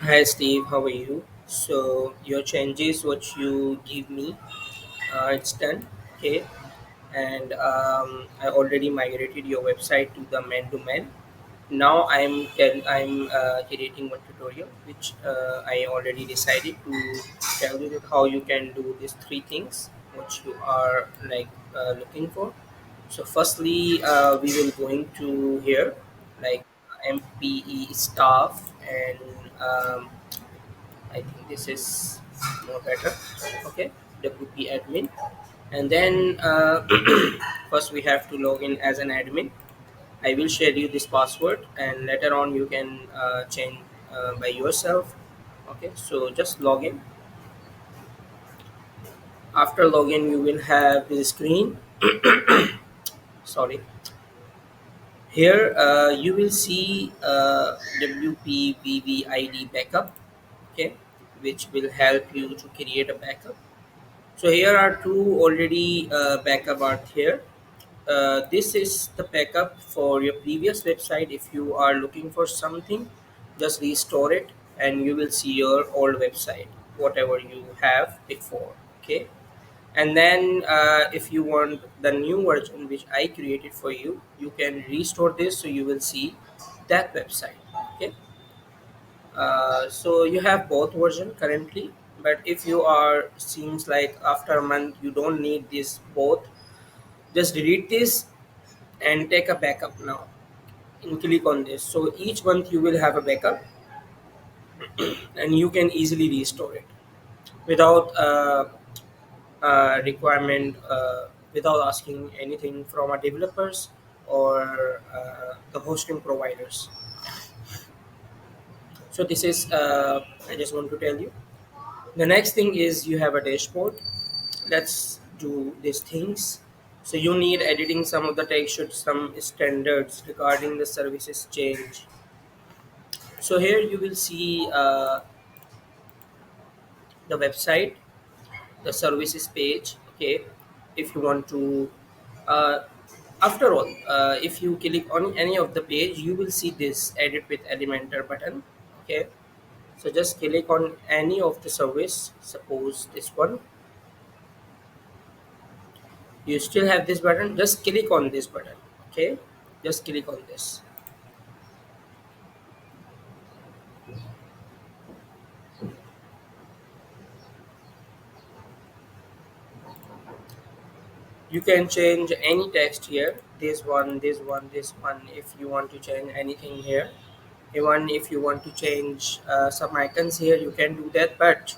Hi Steve, how are you? So your changes, what you give me, it's done. Okay, and I already migrated your website to the man to man. Now I'm creating one tutorial which I already decided to tell you that how you can do these three things which you are looking for. So firstly, we will going to here like MPE staff and I think this is more better. Okay, WP admin, and then first we have to log in as an admin. I will share you this password, and later on you can change by yourself. Okay, so just log in. After login, you will have this screen. Sorry. Here you will see WPVVID backup. Okay, which will help you to create a backup. So here are two already backup are here. This is the backup for your previous website. If you are looking for something, just restore it and you will see your old website, whatever you have before. Okay. And then if you want the new version which I created for you, you can restore this so you will see that website. Okay. So you have both version currently, but if you are seems like after a month you don't need this both, just delete this and take a backup now and click on this. So each month you will have a backup and you can easily restore it without requirement, without asking anything from our developers or the hosting providers. So this is I just want to tell you. The next thing is you have a dashboard. Let's do these things. So you need editing some of the text, should some standards regarding the services change. So here you will see the website, the services page. Okay, if you want to, uh, after all, if you click on any of the page, you will see this edit with Elementor button. Okay, so just click on any of the service. Suppose this one. You still have this button. Just click on this button. Okay, just click on this. You can change any text here, this one, this one, this one, if you want to change anything here. Even if you want to change some icons here, you can do that, but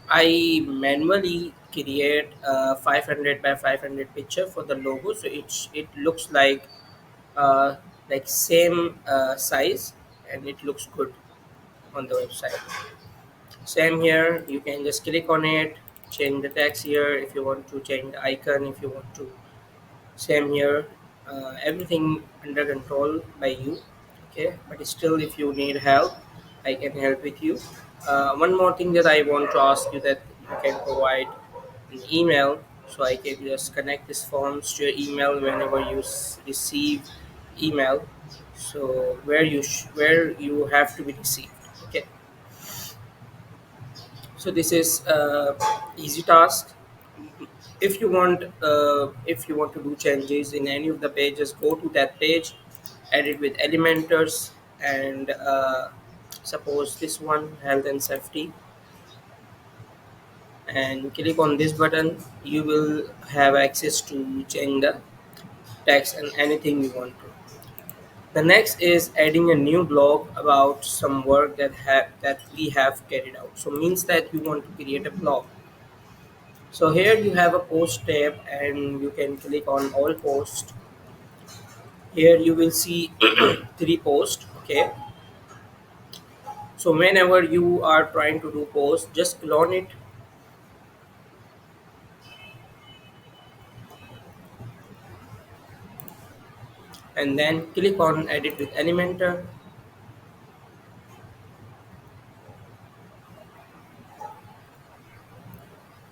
I manually create a 500 by 500 picture for the logo, so it looks uh, like same size, and it looks good on the website. Same here, you can just click on it, change the text here if you want to change the icon, if you want to. Same here, everything under control by you. Okay, but still, if you need help, I can help with you. One more thing that I want to ask you, that you can provide an email, so I can just connect this forms to your email whenever you receive email. So where you have to be received. Okay, so this is easy task. If you want to do changes in any of the pages, go to that page, edit with Elementors, and suppose this one, health and safety, and click on this button. You will have access to change the text and anything you want to. The next is adding a new blog about some work that we have carried out. So means that you want to create a blog. So here you have a post tab and you can click on all posts. Here you will see three posts. Okay, so whenever you are trying to do post, just clone it and then click on edit with Elementor,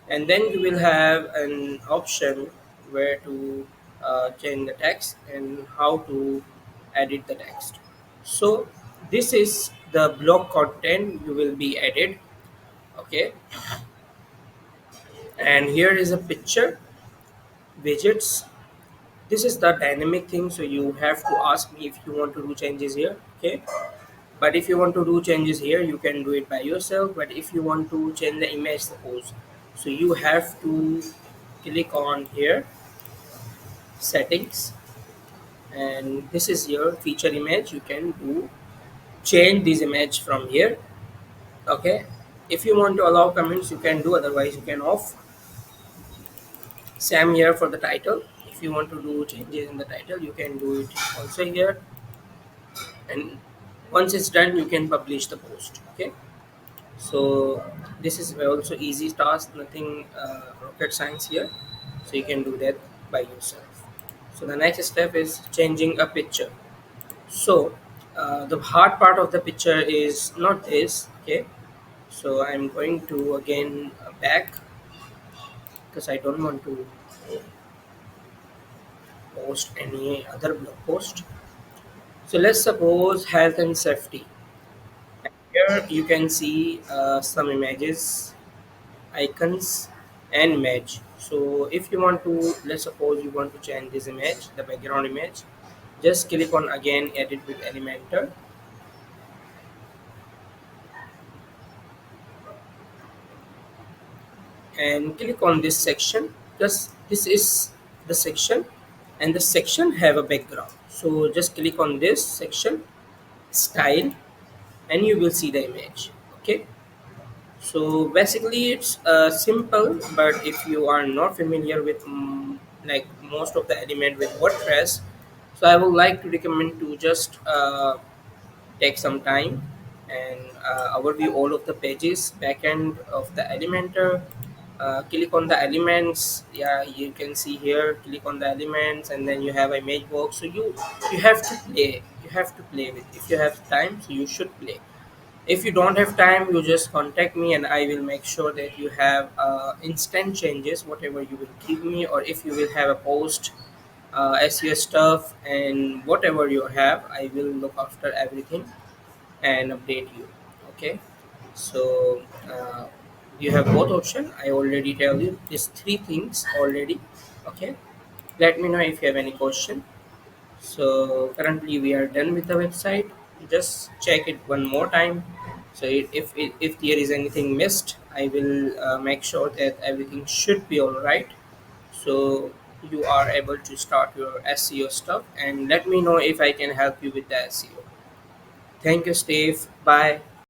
and then you will have an option where to change the text and how to edit the text. So this is the blog content you will be added. Okay, and here is a picture widgets. This is the dynamic thing, so you have to ask me if you want to do changes here. Okay, but if you want to do changes here, you can do it by yourself. But if you want to change the image, suppose, so you have to click on here settings, and this is your feature image. You can do change this image from here. Okay, if you want to allow comments, you can do, otherwise you can off. Same here for the title. If you want to do changes in the title, you can do it also here, and once it's done, you can publish the post. Okay, so this is also easy task, nothing rocket science here, so you can do that by yourself. So the next step is changing a picture. So the hard part of the picture is not this. Okay, so I'm going to again back, because I don't want to post any other blog post. So let's suppose health and safety. Here you can see some images, icons, and image. So if you want to, let's suppose you want to change this image, the background image, just click on again edit with Elementor, and click on this section, because this is the section, and the section have a background. So just click on this section, style, and you will see the image. Okay, so basically it's simple, but if you are not familiar with like most of the element with WordPress, so I would like to recommend to just take some time and overview all of the pages backend of the Elementor. Click on the elements. Yeah, you can see here, click on the elements, and then you have image box. So you have to play, you have to play with, if you have time, so you should play. If you don't have time, you just contact me and I will make sure that you have instant changes whatever you will give me, or if you will have a post SEO stuff and whatever you have, I will look after everything and update you. Okay, so you have both option. I already tell you these three things already. Okay, let me know if you have any question. So currently we are done with the website. Just check it one more time. So if there is anything missed, I will make sure that everything should be all right. So you are able to start your SEO stuff, and let me know if I can help you with the SEO. Thank you, Steve. Bye.